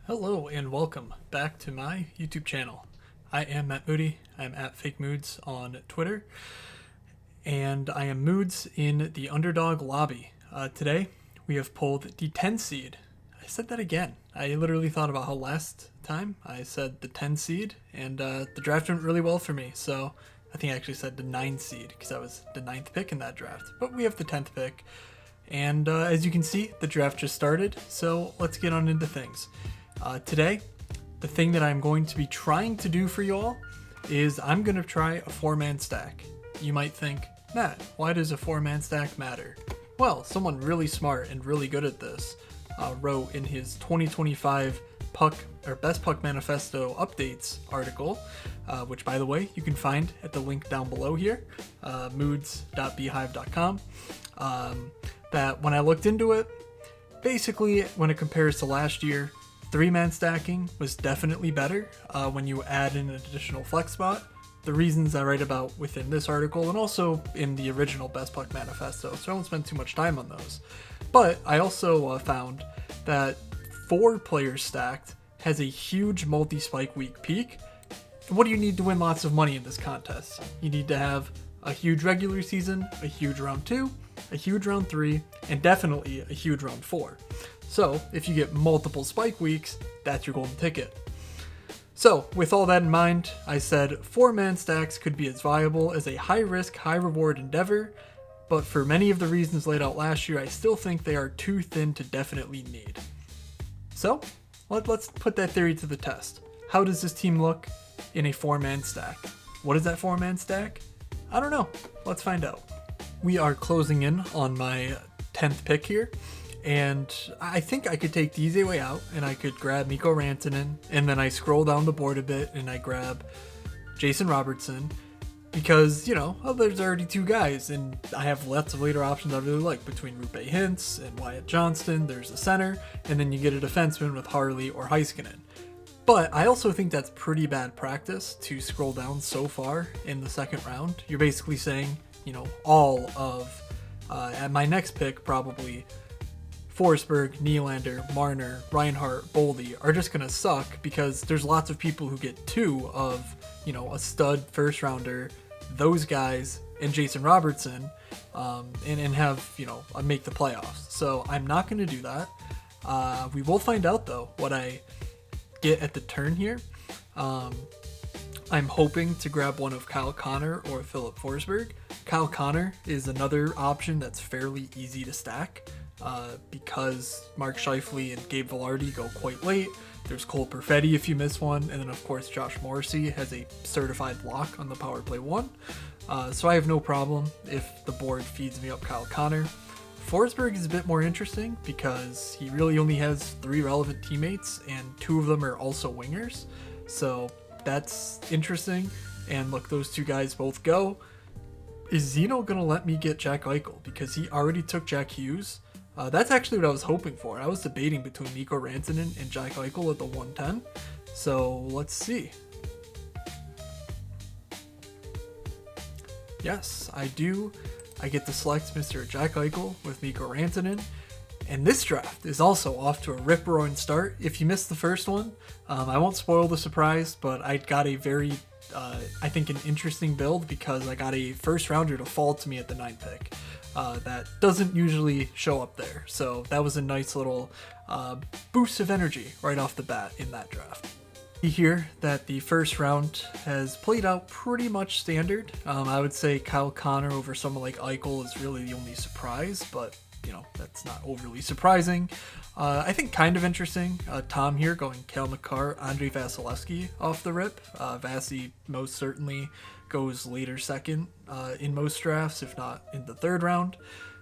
Hello and welcome back to my YouTube channel. I am Matt Moody. I'm at Fake Moods on Twitter, and I am Moods in the Underdog lobby. Today we have pulled the 10 seed. I said that again. I literally thought about how last time I said the 10 seed, and the draft went really well for me. So I think I actually said the 9 seed because I was the 9th pick in that draft. But we have the 10th pick, and as you can see, the draft just started. So let's get on into things. Today, the thing that I'm going to be trying to do for you all is I'm going to try a 4-man stack. You might think, Matt, why does a 4-man stack matter? Well, someone really smart and really good at this wrote in his 2025 Best Puck Manifesto updates article, which, by the way, you can find at the link down below here, moods.beehive.com, that when I looked into it, basically when it compares to last year, 3-man stacking was definitely better when you add in an additional flex spot. The reasons I write about within this article and also in the original Best Puck Manifesto, so I won't spend too much time on those. But I also found that 4 players stacked has a huge multi-spike week peak. What do you need to win lots of money in this contest? You need to have a huge regular season, a huge round 2, a huge round 3, and definitely a huge round 4. So if you get multiple spike weeks, that's your golden ticket. So with all that in mind, I said 4-man stacks could be as viable as a high-risk, high-reward endeavor, but for many of the reasons laid out last year, I still think they are too thin to definitely need. So let's put that theory to the test. How does this team look in a 4-man stack? What is that 4-man stack? I don't know. Let's find out. We are closing in on my 10th pick here. And I think I could take the easy way out, and I could grab Mikko Rantanen, and then I scroll down the board a bit, and I grab Jason Robertson, because, there's already 2 guys, and I have lots of later options I really like, between Rupe Hintz and Wyatt Johnston. There's a center, and then you get a defenseman with Harley or Heiskanen. But I also think that's pretty bad practice to scroll down so far in the second round. You're basically saying, all of, at my next pick, probably Forsberg, Nylander, Marner, Reinhart, Boldy are just going to suck because there's lots of people who get 2 of, a stud first rounder, those guys, and Jason Robertson, and have, make the playoffs. So I'm not going to do that. We will find out, though, what I get at the turn here. I'm hoping to grab one of Kyle Connor or Philip Forsberg. Kyle Connor is another option that's fairly easy to stack. Because Mark Scheifele and Gabe Vilardi go quite late. There's Cole Perfetti if you miss one, and then of course Josh Morrissey has a certified lock on the power play 1. So I have no problem if the board feeds me up Kyle Connor. Forsberg is a bit more interesting because he really only has 3 relevant teammates, and 2 of them are also wingers. So that's interesting. And look, those 2 guys both go. Is Zeno gonna let me get Jack Eichel? Because he already took Jack Hughes. That's actually what I was hoping for. I was debating between Mikko Rantanen and Jack Eichel at the 110. So let's see. Yes, I do. I get to select Mr. Jack Eichel with Mikko Rantanen. And this draft is also off to a rip-roaring start. If you missed the first one, I won't spoil the surprise, but I got a very, I think, an interesting build because I got a first rounder to fall to me at the 9th pick. That doesn't usually show up there. So that was a nice little boost of energy right off the bat in that draft. You hear that the first round has played out pretty much standard. I would say Kyle Connor over someone like Eichel is really the only surprise, but that's not overly surprising. I think kind of interesting. Tom here going Cale Makar, Andrei Vasilevsky off the rip. Vasi most certainly goes later second in most drafts, if not in the 3rd round.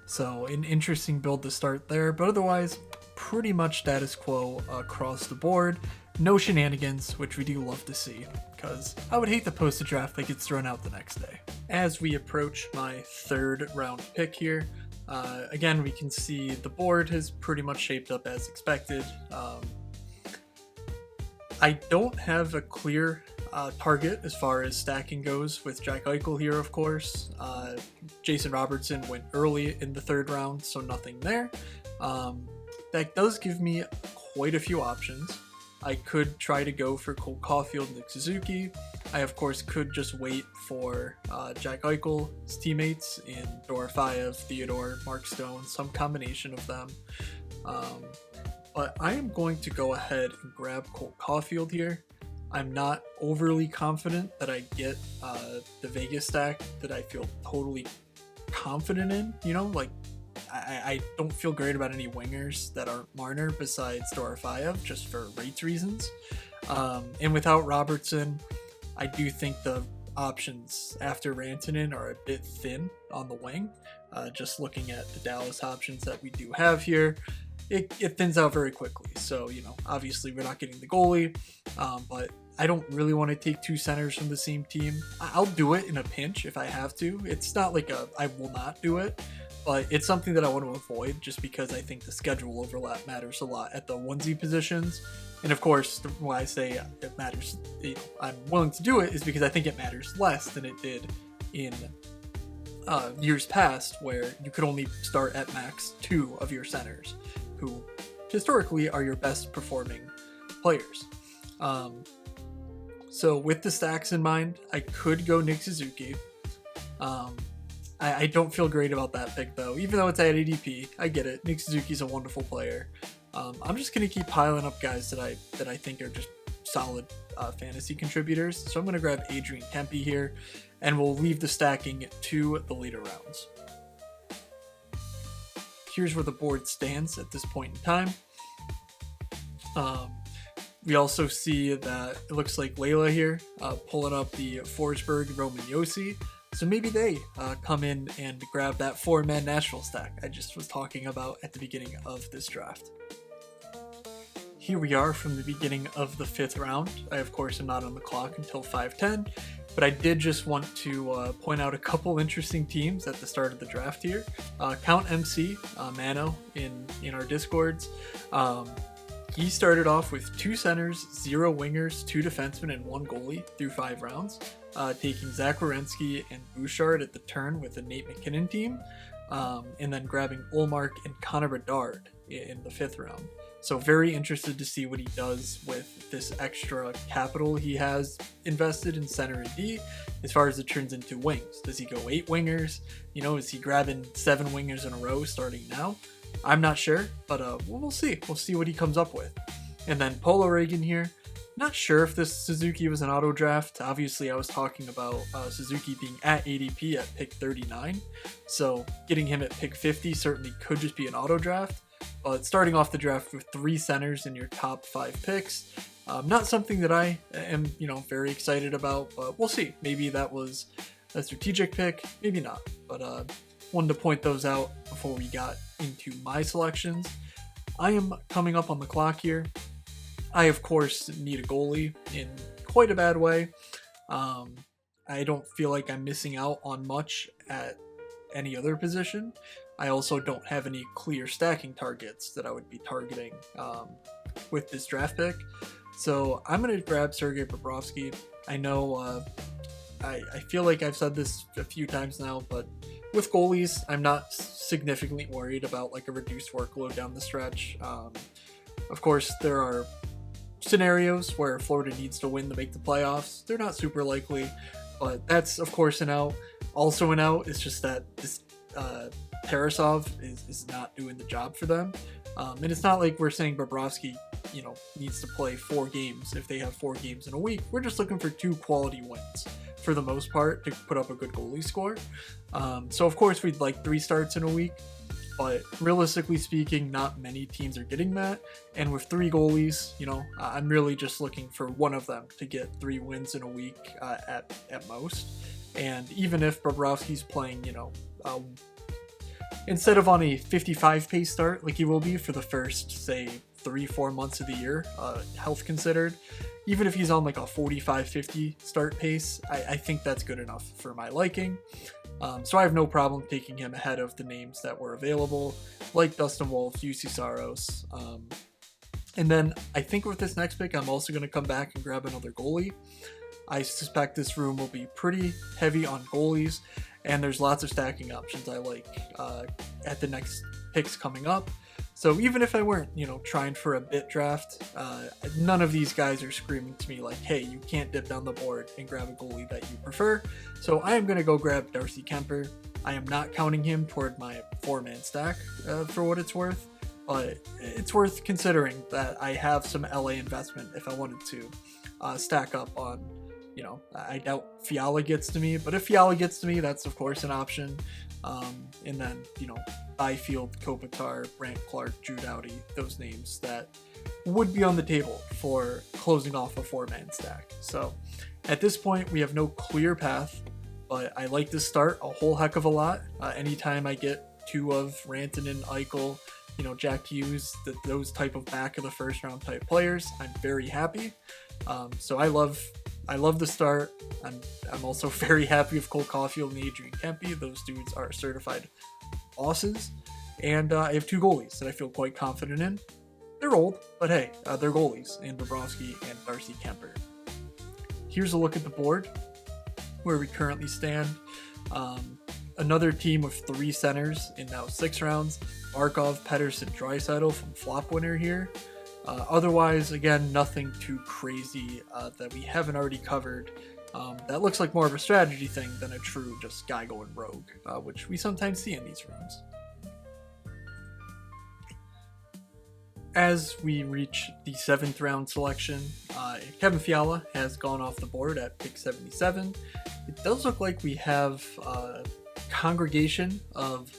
So an interesting build to start there, but otherwise pretty much status quo across the board. No shenanigans, which we do love to see, because I would hate to post a draft that gets thrown out the next day. As we approach my 3rd round pick here, again, we can see the board has pretty much shaped up as expected. I don't have a clear target as far as stacking goes with Jack Eichel here, of course. Jason Robertson went early in the 3rd round, so nothing there. That does give me quite a few options. I could try to go for Cole Caulfield and Nick Suzuki. I, of course, could just wait for Jack Eichel's teammates in Dorofeyev, Theodore, Mark Stone, some combination of them. But I am going to go ahead and grab Cole Caulfield here. I'm not overly confident that I get the Vegas stack that I feel totally confident in. You know, like I don't feel great about any wingers that aren't Marner besides Dorofeyev, just for rates reasons. And without Robertson, I do think the options after Rantanen are a bit thin on the wing. Just looking at the Dallas options that we do have here, it thins out very quickly. So, you know, obviously we're not getting the goalie, but I don't really want to take two centers from the same team. I'll do it in a pinch if I have to. It's not like I will not do it, but it's something that I want to avoid just because I think the schedule overlap matters a lot at the onesie positions. And of course, why I say it matters, you know, I'm willing to do it is because I think it matters less than it did in years past, where you could only start at max 2 of your centers, who historically are your best performing players. So with the stacks in mind, I could go Nick Suzuki. I don't feel great about that pick though, even though it's at ADP. I get it. Nick Suzuki's a wonderful player. I'm just gonna keep piling up guys that I think are just solid fantasy contributors. So I'm gonna grab Adrian Kempe here, and we'll leave the stacking to the later rounds. Here's where the board stands at this point in time. We also see that it looks like Layla here pulling up the Forsberg Roman Yossi. So maybe they come in and grab that 4-man Nashville stack I just was talking about at the beginning of this draft. Here we are from the beginning of the 5th round. I, of course, am not on the clock until 5:10, but I did just want to point out a couple interesting teams at the start of the draft here. Count MC, Mano, in our Discords. He started off with 2 centers, 0 wingers, 2 defensemen, and 1 goalie through 5 rounds, taking Zach Werenski and Bouchard at the turn with the Nate McKinnon team, and then grabbing Ullmark and Connor Bedard in the 5th round. So very interested to see what he does with this extra capital he has invested in center and D as far as it turns into wings. Does he go 8 wingers? You know, is he grabbing 7 wingers in a row starting now? I'm not sure, but we'll see. We'll see what he comes up with. And then Polo Reagan here. Not sure if this Suzuki was an auto draft. Obviously, I was talking about Suzuki being at ADP at pick 39. So getting him at pick 50 certainly could just be an auto draft. But starting off the draft with 3 centers in your top 5 picks, not something that I am, you know, very excited about. But we'll see. Maybe that was a strategic pick. Maybe not. But wanted to point those out before we got into my selections. I am coming up on the clock here. I, of course, need a goalie in quite a bad way. I don't feel like I'm missing out on much at any other position. I also don't have any clear stacking targets that I would be targeting with this draft pick. So I'm going to grab Sergei Bobrovsky. I know I feel like I've said this a few times now, but with goalies, I'm not significantly worried about like a reduced workload down the stretch. Of course, there are scenarios where Florida needs to win to make the playoffs. They're not super likely, but that's of course an out. Also an out is just that this Tarasov is not doing the job for them. And it's not like we're saying Bobrovsky, you know, needs to play 4 games if they have 4 games in a week. We're just looking for 2 quality wins for the most part to put up a good goalie score. So of course we'd like 3 starts in a week, but realistically speaking, not many teams are getting that. And with 3 goalies, you know, I'm really just looking for one of them to get 3 wins in a week at most. And even if Bobrovsky's playing, you know, instead of on a 55 pace start like he will be for the first, say, 3-4 months of the year, health considered, even if he's on like a 45-50 start pace, I think that's good enough for my liking. So I have no problem taking him ahead of the names that were available, like Dustin Wolf, UC Saros. And then I think with this next pick, I'm also going to come back and grab another goalie. I suspect this room will be pretty heavy on goalies, and there's lots of stacking options I like at the next picks coming up. So even if I weren't, trying for a bit draft, none of these guys are screaming to me like, hey, you can't dip down the board and grab a goalie that you prefer. So I am going to go grab Darcy Kemper. I am not counting him toward my 4-man stack for what it's worth, but it's worth considering that I have some LA investment if I wanted to stack up on, I doubt Fiala gets to me, but if Fiala gets to me, that's of course an option. And then, Byfield, Kopitar, Brant Clark, Drew Doughty, those names that would be on the table for closing off a 4-man stack. So at this point, we have no clear path, but I like to start a whole heck of a lot. Anytime I get 2 of Rantanen, Eichel, Jack Hughes, those type of back of the first round type players, I'm very happy. So I love the start. I'm also very happy with Cole Caulfield and Adrian Kempe. Those dudes are certified bosses. And I have 2 goalies that I feel quite confident in. They're old, but hey, they're goalies in Bobrovsky and Darcy Kemper. Here's a look at the board where we currently stand. Another team with 3 centers in now 6 rounds. Barkov, Pettersson, Draisaitl from flop winner here. Otherwise, again, nothing too crazy that we haven't already covered. That looks like more of a strategy thing than a true just guy going rogue, which we sometimes see in these rooms. As we reach the 7th round selection, Kevin Fiala has gone off the board at pick 77. It does look like we have a congregation of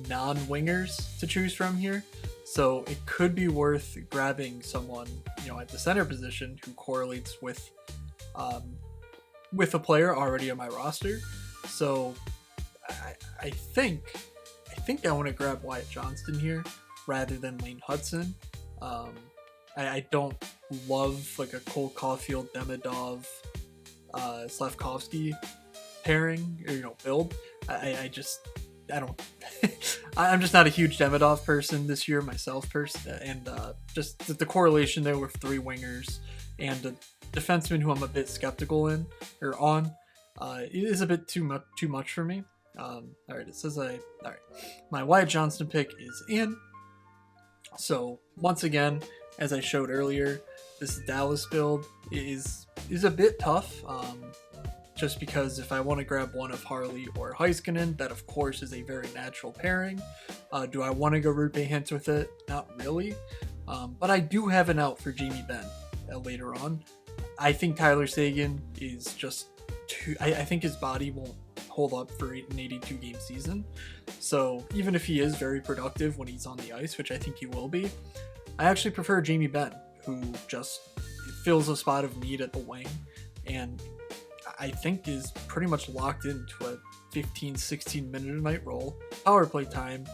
non-wingers to choose from here. So it could be worth grabbing someone, at the center position who correlates with a player already on my roster. So I think I want to grab Wyatt Johnston here rather than Lane Hudson. I don't love like a Cole Caulfield, Demidov, Slavkovsky pairing or build. I don't. I'm just not a huge Demidov person this year myself, and just the correlation there with 3 wingers and a defenseman who I'm a bit skeptical on it is a bit too much for me. All right, it says all right. My Wyatt Johnston pick is in. So once again, as I showed earlier, this Dallas build is a bit tough. Just because if I want to grab one of Harley or Heiskanen, that of course is a very natural pairing. Do I want to go Rupe Hintz with it? Not really. But I do have an out for Jamie Benn later on. I think Tyler Seguin is just too... I think his body won't hold up for an 82-game season. So even if he is very productive when he's on the ice, which I think he will be, I actually prefer Jamie Benn, who just fills a spot of need at the wing, and I think is pretty much locked into a 15-16 minute a night role, power play time,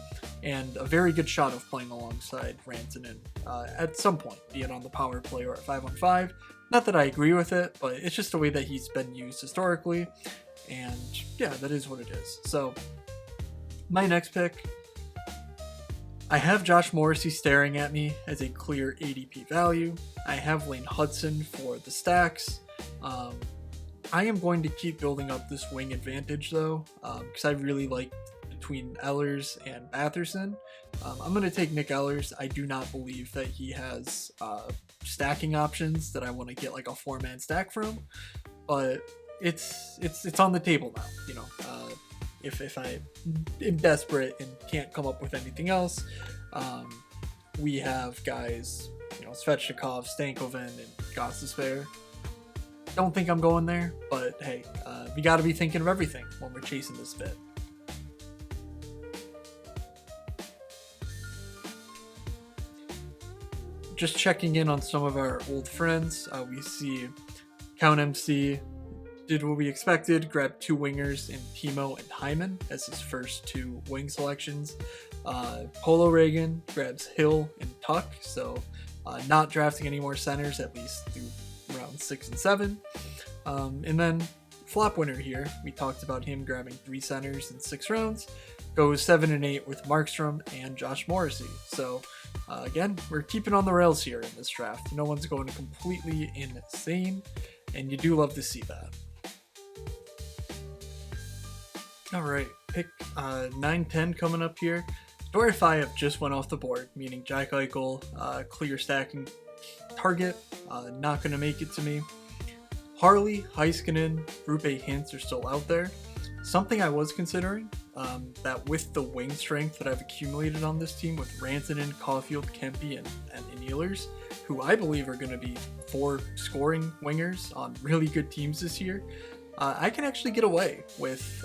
and a very good shot of playing alongside Rantanen at some point, be it on the power play or at 5-on-5. Not that I agree with it, but it's just the way that he's been used historically, and yeah, that is what it is. So my next pick, I have Josh Morrissey staring at me as a clear ADP value. I have Lane Hudson for the stacks. I am going to keep building up this wing advantage though, because I really like between Ehlers and Batherson. I'm going to take Nick Ehlers. I do not believe that he has stacking options that I want to get like a 4-man stack from, but it's on the table now. If I am desperate and can't come up with anything else, we have guys, Svechnikov, Stankoven, and Gostisbehere. Don't think I'm going there, but hey, we got to be thinking of everything when we're chasing this bit. Just checking in on some of our old friends, we see Count MC did what we expected, grabbed 2 wingers in Timo and Hyman as his first 2 wing selections. Polo Reagan grabs Hill and Tuck, so not drafting any more centers, at least through round 6 and 7. And then flop winner here, we talked about him grabbing 3 centers in 6 rounds, goes 7 and 8 with Markstrom and Josh Morrissey. So again, we're keeping on the rails here in this draft. No one's going completely insane, and you do love to see that. All right, pick 9-10 coming up here. Dorify just went off the board, meaning Jack Eichel, clear stacking target, not going to make it to me. Harley, Heiskanen, Rupe Hintz are still out there. Something I was considering, that with the wing strength that I've accumulated on this team with Rantanen, Caulfield, Kempe, and Ehlers, who I believe are going to be 4 scoring wingers on really good teams this year, I can actually get away with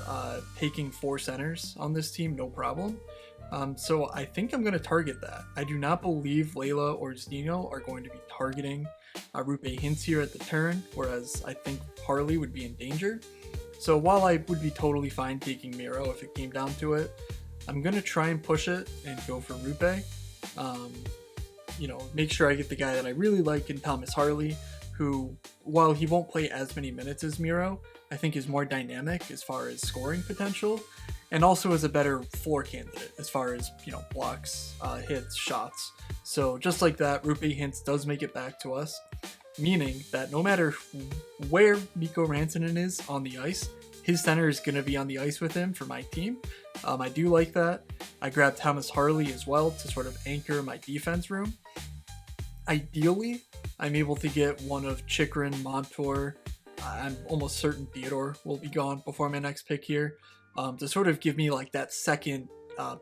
taking 4 centers on this team, no problem. So I think I'm going to target that. I do not believe Layla or Zdeno are going to be targeting Rupe Hintz here at the turn, whereas I think Harley would be in danger. So while I would be totally fine taking Miro if it came down to it, I'm going to try and push it and go for Rupe. Make sure I get the guy that I really like in Thomas Harley, who, while he won't play as many minutes as Miro, I think is more dynamic as far as scoring potential, and also is a better floor candidate as far as, blocks, hits, shots. So just like that, Rupe Hintz does make it back to us, meaning that no matter where Mikko Rantanen is on the ice, his center is going to be on the ice with him for my team. I do like that. I grabbed Thomas Harley as well to sort of anchor my defense room. Ideally, I'm able to get one of Chychrun, Montour. I'm almost certain Theodore will be gone before my next pick here, to sort of give me like that second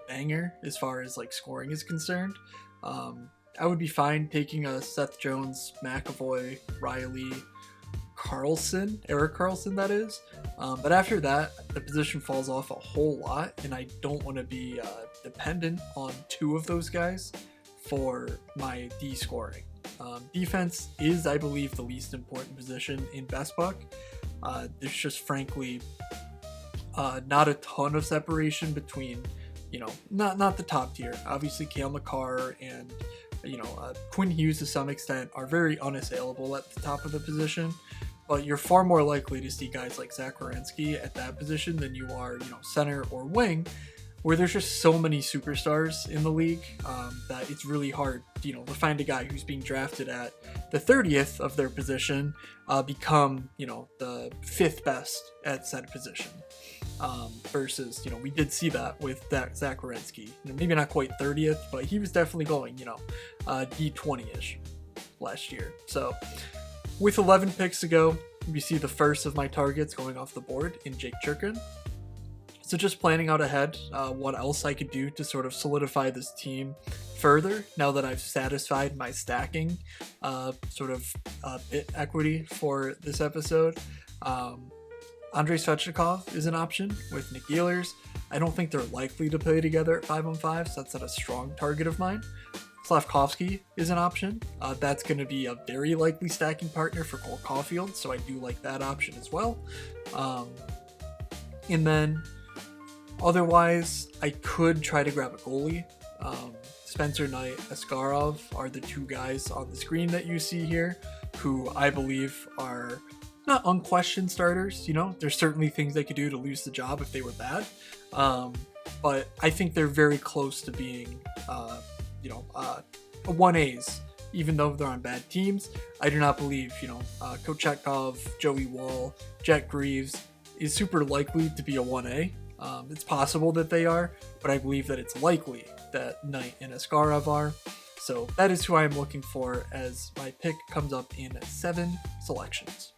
banger as far as like scoring is concerned. I would be fine taking a Seth Jones, McAvoy, Riley, Eric Carlson that is. But after that, the position falls off a whole lot, and I don't want to be dependent on 2 of those guys for my D scoring. Defense is, I believe, the least important position in Best Buck. There's just frankly not a ton of separation between, not the top tier. Obviously, Cale Makar and Quinn Hughes to some extent are very unassailable at the top of the position, but you're far more likely to see guys like Zach Werenski at that position than you are, center or wing, where there's just so many superstars in the league that it's really hard, to find a guy who's being drafted at the 30th of their position become, the 5th best at said position. Versus, we did see that with that Zach Werenski. Maybe not quite 30th, but he was definitely going, D20-ish last year. So with 11 picks to go, we see the first of my targets going off the board in Jake Chychrun. So just planning out ahead, what else I could do to sort of solidify this team further now that I've satisfied my stacking bit equity for this episode. Andrei Svechnikov is an option with Nick Ehlers. I don't think they're likely to play together at 5-on-5, so that's not a strong target of mine. Slavkovsky is an option. That's going to be a very likely stacking partner for Cole Caulfield, so I do like that option as well. And then otherwise, I could try to grab a goalie. Spencer Knight, Askarov are the 2 guys on the screen that you see here, who I believe are not unquestioned starters. There's certainly things they could do to lose the job if they were bad. But I think they're very close to being, 1As, even though they're on bad teams. I do not believe, Kochetkov, Joey Wall, Jack Greaves is super likely to be a 1A. It's possible that they are, but I believe that it's likely that Knight and Askarov are. So that is who I am looking for as my pick comes up in 7 selections.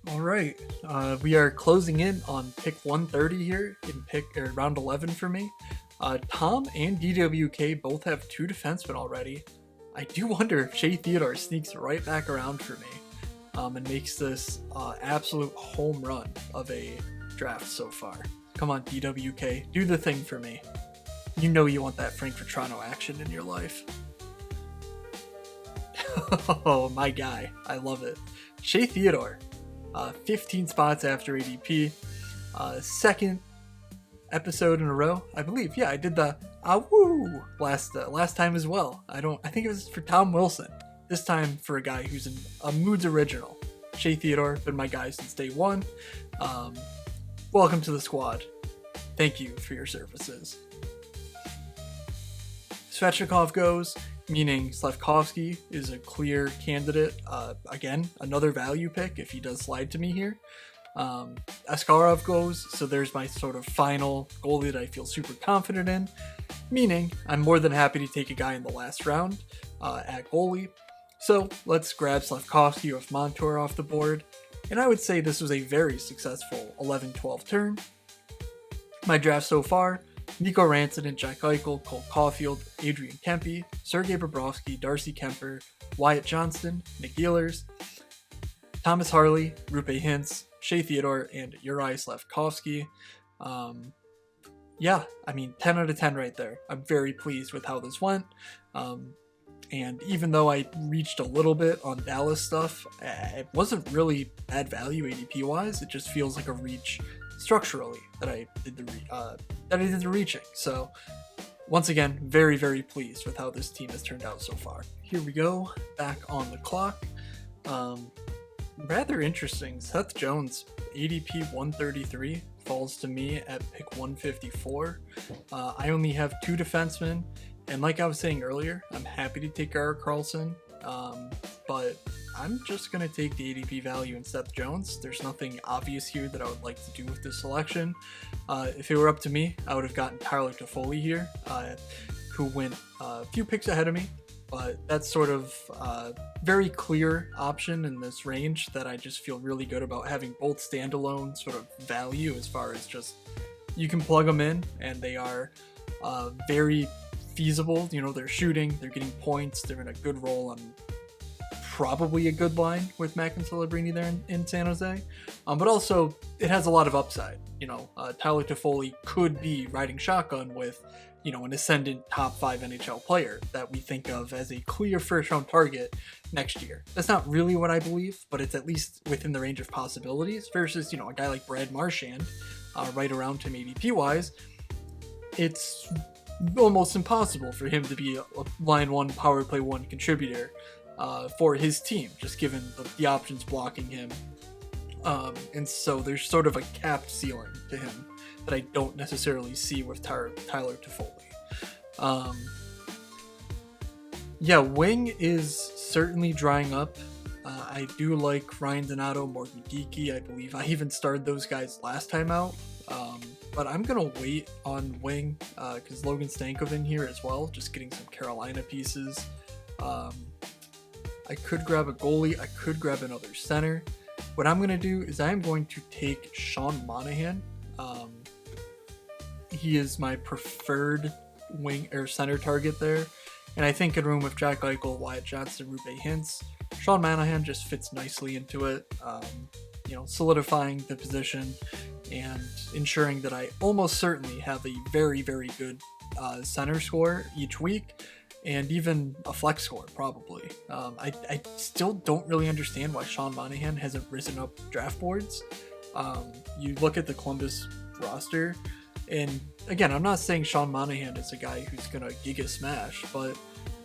All right, we are closing in on pick 130 here in round 11 for me. Tom and DWK both have 2 defensemen already. I do wonder if Shea Theodore sneaks right back around for me and makes this absolute home run of a draft so far. Come on, DWK, do the thing for me. You know you want that Frankfurt Toronto action in your life. Oh, my guy. I love it. Shea Theodore. 15 spots after ADP. Second episode in a row, I believe. Yeah, I did the woo last time as well. I think it was for Tom Wilson. This time for a guy who's a Moods original. Shea Theodore, been my guy since day one. Welcome to the squad. Thank you for your services. Svechnikov goes, meaning Slavkovsky is a clear candidate. Again, another value pick if he does slide to me here. Askarov goes, so there's my sort of final goalie that I feel super confident in, meaning I'm more than happy to take a guy in the last round at goalie. So let's grab Slafkovsky with Montour off the board, and I would say this was a very successful 11-12 turn. My draft so far: Nico Rantanen, Jack Eichel, Cole Caulfield, Adrian Kempe, Sergei Bobrovsky, Darcy Kemper, Wyatt Johnston, Nick Ehlers, Thomas Harley, Rupe Hintz, Shea Theodore, and Uri Slafkovsky. Yeah, I mean, 10 out of 10 right there. I'm very pleased with how this went. And even though I reached a little bit on Dallas stuff, it wasn't really bad value ADP wise. It just feels like a reach structurally that I did the reaching. So once again, very, very pleased with how this team has turned out so far. Here we go, back on the clock. Rather interesting. Seth Jones, ADP 133, falls to me at pick 154. I only have 2 defensemen, and like I was saying earlier, I'm happy to take Erik Karlsson, but I'm just going to take the ADP value in Seth Jones. There's nothing obvious here that I would like to do with this selection. If it were up to me, I would have gotten Tyler Toffoli here, who went a few picks ahead of me. But that's sort of a very clear option in this range that I just feel really good about having both standalone sort of value, as far as just you can plug them in and they are very feasible. You know, they're shooting, they're getting points, they're in a good role on probably a good line with Mac and Celebrini there in San Jose. But also it has a lot of upside. You know, Tyler Toffoli could be riding shotgun with, you know, an ascendant top 5 NHL player that we think of as a clear first round target next year. That's not really what I believe, but it's at least within the range of possibilities versus, you know, a guy like Brad Marchand, right around him ADP wise. It's almost impossible for him to be a line 1, power play 1 contributor for his team, just given the options blocking him. And so there's sort of a capped ceiling to him that I don't necessarily see with Tyler Toffoli. Yeah, wing is certainly drying up. I do like Ryan Donato, Morgan Geeky. I believe I even started those guys last time out. But I'm going to wait on wing because Logan Stankoven in here as well, just getting some Carolina pieces. I could grab a goalie. I could grab another center. What I'm going to do is I'm going to take Sean Monahan. He is my preferred wing or center target there. And I think in room with Jack Eichel, Wyatt Johnston, Rupe Hintz, Sean Monahan just fits nicely into it. You know, solidifying the position and ensuring that I almost certainly have a very, very good center score each week, and even a flex score probably. I still don't really understand why Sean Monahan hasn't risen up draft boards. You look at the Columbus roster, and again, I'm not saying Sean Monahan is a guy who's gonna giga smash, but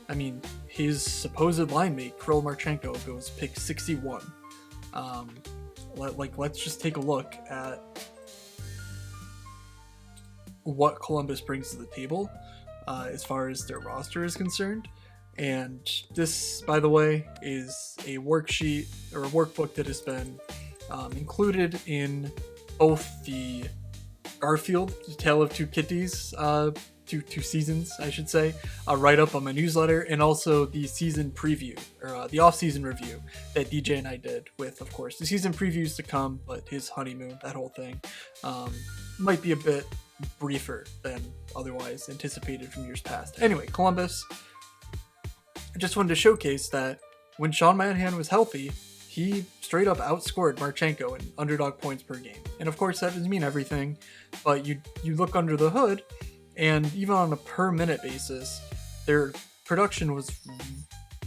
I mean, his supposed line mate, Kirill Marchenko, goes pick 61. Let's just take a look at what Columbus brings to the table as far as their roster is concerned. And this, by the way, is a worksheet or a workbook that has been included in both the Garfield, The Tale of Two Kitties, two seasons, I should say, write up on my newsletter, and also the season preview, or the off-season review that DJ and I did with, of course, the season previews to come, but his honeymoon, that whole thing, might be a bit briefer than otherwise anticipated from years past. Anyway, Columbus, I just wanted to showcase that when Sean Monahan was healthy, he straight up outscored Marchenko in underdog points per game. And of course, that doesn't mean everything, but you look under the hood, and even on a per minute basis, their production was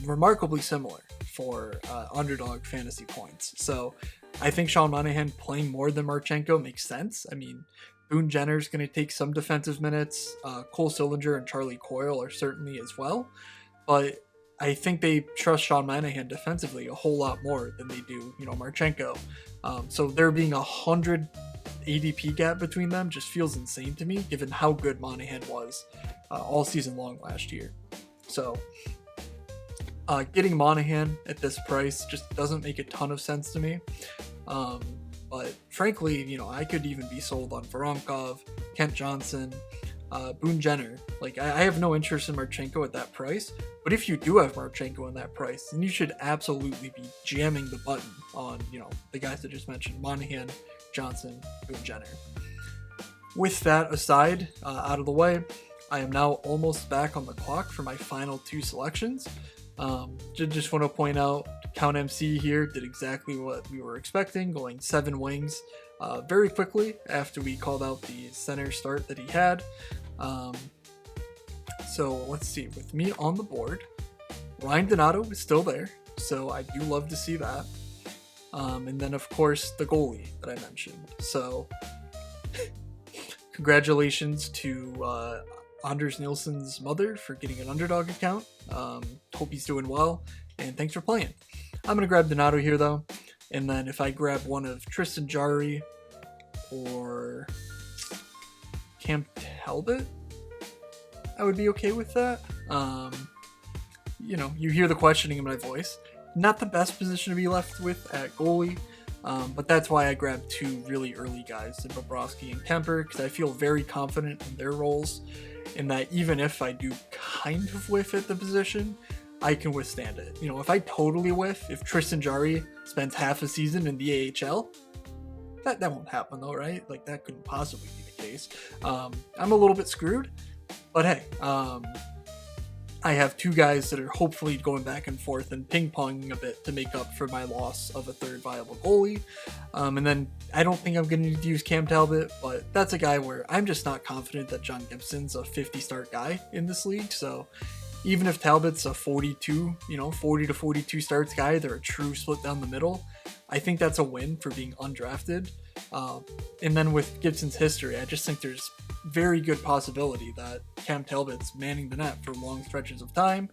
remarkably similar for underdog fantasy points. So I think Sean Monahan playing more than Marchenko makes sense. I mean, Boone Jenner's going to take some defensive minutes. Cole Sillinger and Charlie Coyle are certainly as well. But I think they trust Sean Monahan defensively a whole lot more than they do, Marchenko. So there being 100 ADP gap between them just feels insane to me, given how good Monahan was all season long last year. So getting Monahan at this price just doesn't make a ton of sense to me. But frankly, you know, I could even be sold on Voronkov, Kent Johnson, Boone Jenner. Like, I have no interest in Marchenko at that price. But if you do have Marchenko in that price, then you should absolutely be jamming the button on, you know, the guys I just mentioned, Monahan, Johnson, Boone Jenner. With that aside, out of the way, I am now almost back on the clock for my final 2 selections. Just want to point out, Count MC here did exactly what we were expecting, going 7 wings very quickly after we called out the center start that he had. So let's see, with me on the board, Ryan Donato is still there, so I do love to see that. And then, of course, the goalie that I mentioned. So congratulations to Anders Nielsen's mother for getting an Underdog account. Hope he's doing well, and thanks for playing. I'm going to grab Donato here, though, and then if I grab one of Tristan Jarry or Cam Talbot, I would be okay with that. You know, you hear the questioning in my voice. Not the best position to be left with at goalie, but that's why I grabbed 2 really early guys in Bobrovsky and Kemper, because I feel very confident in their roles, and that even if I do kind of whiff at the position, I can withstand it. You know, if I totally whiff, if Tristan Jarry spends half a season in the AHL, that won't happen though, right? Like, that couldn't possibly be the case. I'm a little bit screwed, but hey, I have 2 guys that are hopefully going back and forth and ping-ponging a bit to make up for my loss of a 3rd viable goalie. And then I don't think I'm going to need to use Cam Talbot, but that's a guy where I'm just not confident that John Gibson's a 50-start guy in this league. So even if Talbot's a 42, you know, 40 to 42 starts guy, they're a true split down the middle, I think that's a win for being undrafted. And then with Gibson's history, I just think there's very good possibility that Cam Talbot's manning the net for long stretches of time,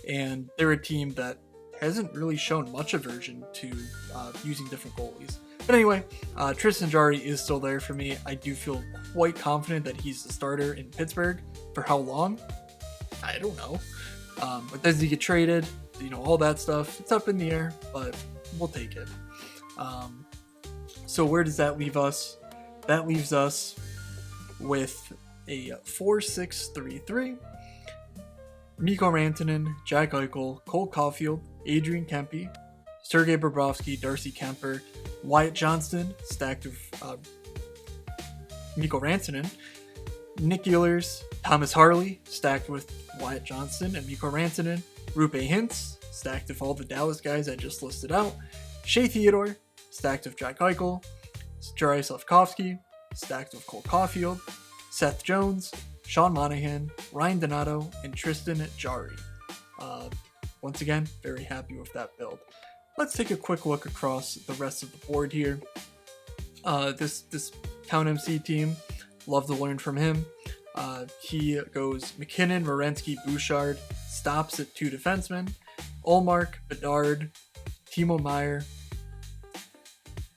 and they're a team that hasn't really shown much aversion to using different goalies. But anyway, Tristan Jarry is still there for me. I do feel quite confident that he's the starter in Pittsburgh. For how long? I don't know. But does he get traded? You know, all that stuff. It's up in the air, but we'll take it. So where does that leave us? That leaves us with a 4-6-3-3. Mikko Rantanen, Jack Eichel, Cole Caulfield, Adrian Kempe, Sergei Bobrovsky, Darcy Kemper, Wyatt Johnston, stacked of Mikko Rantanen, Nick Ehlers, Thomas Harley, stacked with Wyatt Johnston and Mikko Rantanen, Rupe Hintz, stacked of all the Dallas guys I just listed out, Shea Theodore, stacked of Jack Eichel, Jari Slafkovsky, stacked of Cole Caulfield, Seth Jones, Sean Monahan, Ryan Donato, and Tristan Jarry. Once again, very happy with that build. Let's take a quick look across the rest of the board here. This Count MC team, love to learn from him. He goes McKinnon, Werenski, Bouchard, stops at 2 defensemen, Ullmark, Bedard, Timo Meier,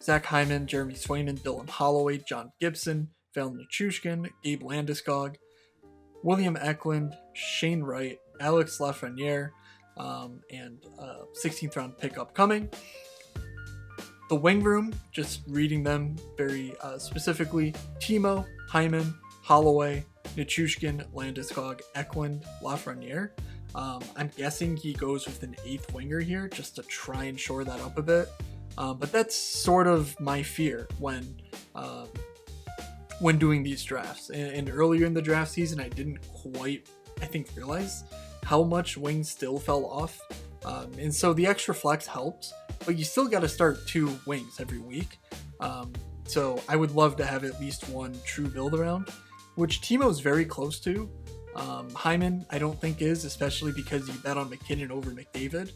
Zach Hyman, Jeremy Swayman, Dylan Holloway, John Gibson, Val Nichushkin, Gabe Landeskog, William Eklund, Shane Wright, Alex Lafreniere, and 16th round pickup coming. The wing room, just reading them very specifically, Timo, Hyman, Holloway, Nichushkin, Landeskog, Eklund, Lafreniere. I'm guessing he goes with an 8th winger here just to try and shore that up a bit. But that's sort of my fear when doing these drafts. And earlier in the draft season, I didn't quite, realize how much wings still fell off. And so the extra flex helps, but you still got to start 2 wings every week. So I would love to have at least 1 true build around, which Timo's very close to. Hyman, I don't think is, especially because you bet on McKinnon over McDavid.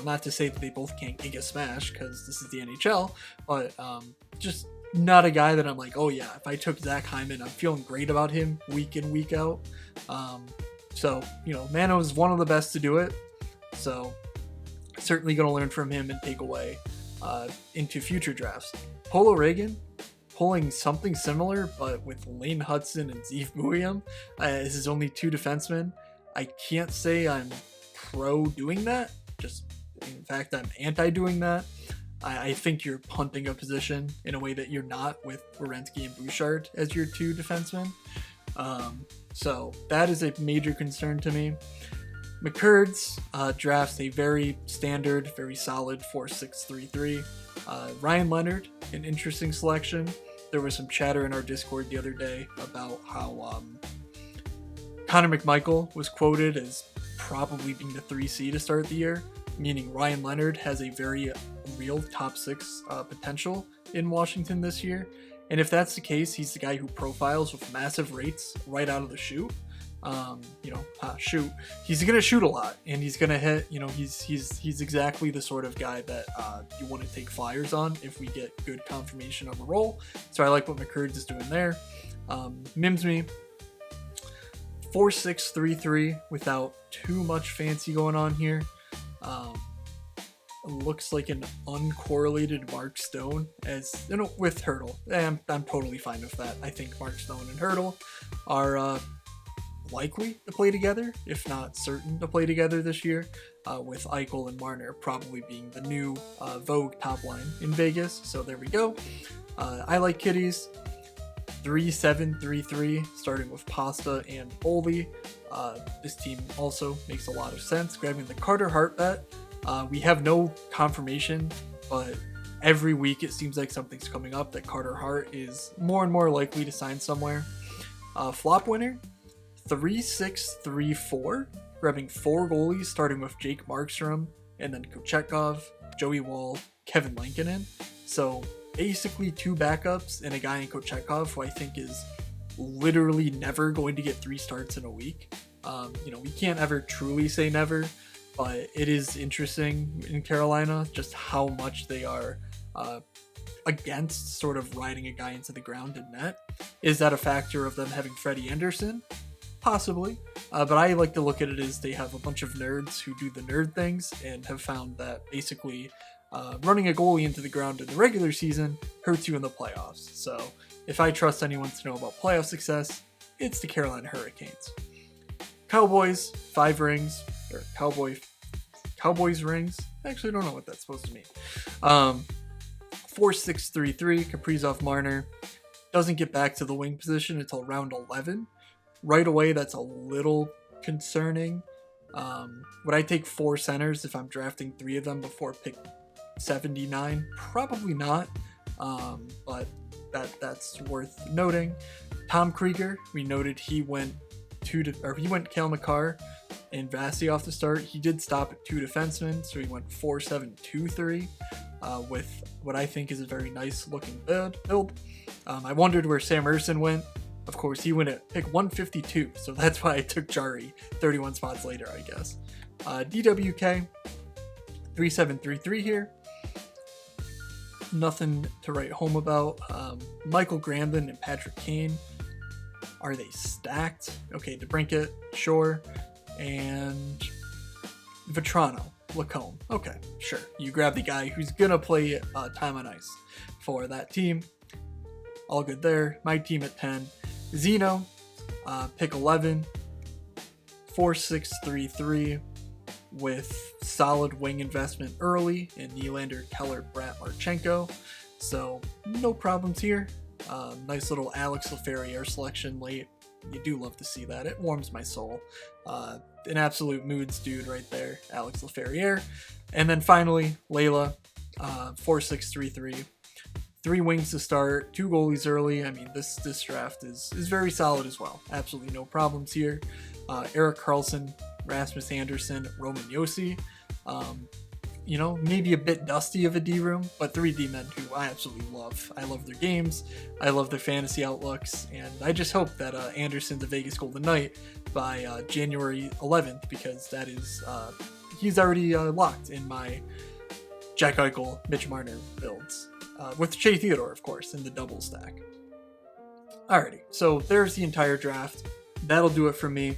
Not to say that they both can't Giga Smash because this is the NHL, but just not a guy that I'm like, oh yeah, if I took Zach Hyman, I'm feeling great about him week in, week out. Mano is one of the best to do it. So certainly going to learn from him and take away into future drafts. Polo Reagan, pulling something similar, but with Lane Hudson and Zeev Buium as his only 2 defensemen. I can't say I'm pro doing that. In fact, I'm anti doing that. I think you're punting a position in a way that you're not with Werenski and Bouchard as your 2 defensemen. So that is a major concern to me. McCurds drafts a very standard, very solid 4-6-3-3. Ryan Leonard, an interesting selection. There was some chatter in our Discord the other day about how Connor McMichael was quoted as probably being the 3C to start the year, meaning Ryan Leonard has a very real top 6 potential in Washington this year. And if that's the case, he's the guy who profiles with massive rates right out of the chute. Shoot. He's gonna shoot a lot, and he's gonna hit. He's exactly the sort of guy that you want to take flyers on if we get good confirmation of a role. So I like what McCurds is doing there. Mimsy, 4-6-3-3 without too much fancy going on here. Looks like an uncorrelated Mark Stone with Hurdle. I'm totally fine with that. I think Mark Stone and Hurdle are likely to play together, if not certain to play together this year, with Eichel and Marner probably being the new Vogue top line in Vegas. So there we go. I like Kitties. 3-7-3-3, starting with Pasta and Boldy. This team also makes a lot of sense. Grabbing the Carter Hart bet. We have no confirmation, but every week it seems like something's coming up that Carter Hart is more and more likely to sign somewhere. Flop winner, 3-6-3-4, grabbing 4 goalies, starting with Jake Markstrom, and then Kochetkov, Joey Wall, Kevin Lankinen. So basically 2 backups and a guy in Kochetkov who I think is literally never going to get 3 starts in a week. We can't ever truly say never, but it is interesting in Carolina just how much they are against sort of riding a guy into the ground in net. Is that a factor of them having Freddie Anderson? Possibly, but I like to look at it as they have a bunch of nerds who do the nerd things and have found that basically running a goalie into the ground in the regular season hurts you in the playoffs. So if I trust anyone to know about playoff success, it's the Carolina Hurricanes. Cowboys, 5 rings, or Cowboys rings. I actually don't know what that's supposed to mean. 4-6-3-3, Kaprizov Marner doesn't get back to the wing position until round 11. Right away, that's a little concerning. Would I take 4 centers if I'm drafting 3 of them before pick 79? Probably not, but that's worth noting. Tom Krieger, we noted he went Cale Makar and Vasi off the start. He did stop at 2 defensemen, so he went 4-7-2-3 with what I think is a very nice looking build. I wondered where Sam Ersson went. Of course, he went at pick 152, so that's why I took Jari 31 spots later, I guess. DWK, 3-7-3-3 here. Nothing to write home about. Michael Grandin and Patrick Kane. Are they stacked? Okay, DeBrincat, sure. And Vetrano, Lacombe. Okay, sure. You grab the guy who's going to play time on ice for that team. All good there. My team at 10. Zeno, pick 11. 4-6-3-3 with solid wing investment early in Nylander, Keller, Brat, Marchenko. So no problems here. Nice little Alex Laferriere selection late. You do love to see that. It warms my soul. An absolute moods dude right there, Alex Laferriere. And then finally, Layla, 4-6-3-3. 3 wings to start, 2 goalies early. I mean, this draft is very solid as well. Absolutely no problems here. Erik Karlsson, Rasmus Anderson, Roman Josi. Maybe a bit dusty of a D room, but 3 D men who I absolutely love. I love their games. I love their fantasy outlooks. And I just hope that Anderson's a Vegas Golden Knight by January 11th, because that is, he's already locked in my Jack Eichel, Mitch Marner builds. With Shea Theodore, of course, in the double stack. Alrighty, so there's the entire draft. That'll do it for me.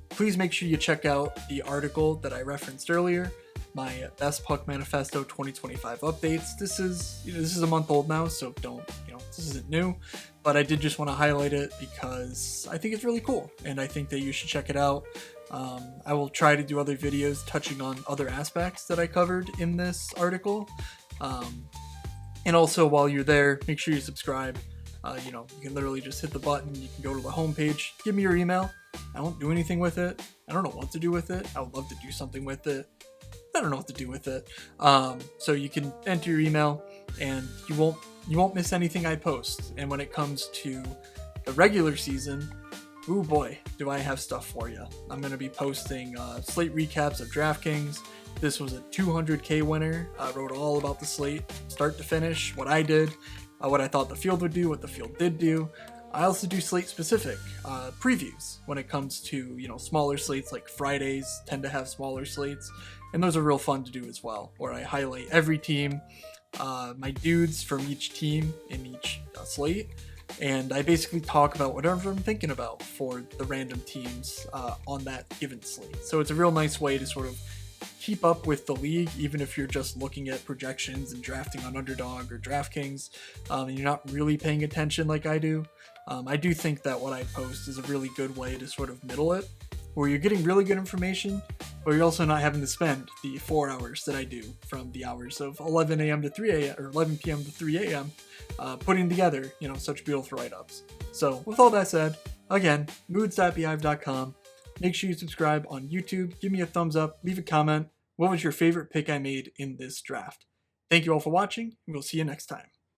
Please make sure you check out the article that I referenced earlier, my Best Puck Manifesto 2025 updates. This is a month old now, so this isn't new, but I did just want to highlight it because I think it's really cool, and I think that you should check it out. I will try to do other videos touching on other aspects that I covered in this article, And also, while you're there, make sure you subscribe. You can literally just hit the button. You can go to the homepage, give me your email. I won't do anything with it. I don't know what to do with it. I would love to do something with it. I don't know what to do with it. So you can enter your email, and you won't miss anything I post. And when it comes to the regular season, ooh boy, do I have stuff for you. I'm going to be posting slate recaps of DraftKings. This was a 200K winner. I wrote all about the slate, start to finish, what I did, what I thought the field would do, what the field did do. I also do slate-specific previews when it comes to, smaller slates, like Fridays tend to have smaller slates, and those are real fun to do as well, where I highlight every team, my dudes from each team in each slate, and I basically talk about whatever I'm thinking about for the random teams on that given slate. So it's a real nice way to sort of keep up with the league, even if you're just looking at projections and drafting on Underdog or DraftKings, and you're not really paying attention like I do. I do think that what I post is a really good way to sort of middle it, where you're getting really good information, but you're also not having to spend the 4 hours that I do from the hours of 11 a.m. to 3 a.m. or 11 p.m. to 3 a.m. Putting together, such beautiful write-ups. So with all that said, again, moods.beehive.com. Make sure you subscribe on YouTube, give me a thumbs up, leave a comment. What was your favorite pick I made in this draft? Thank you all for watching, and we'll see you next time.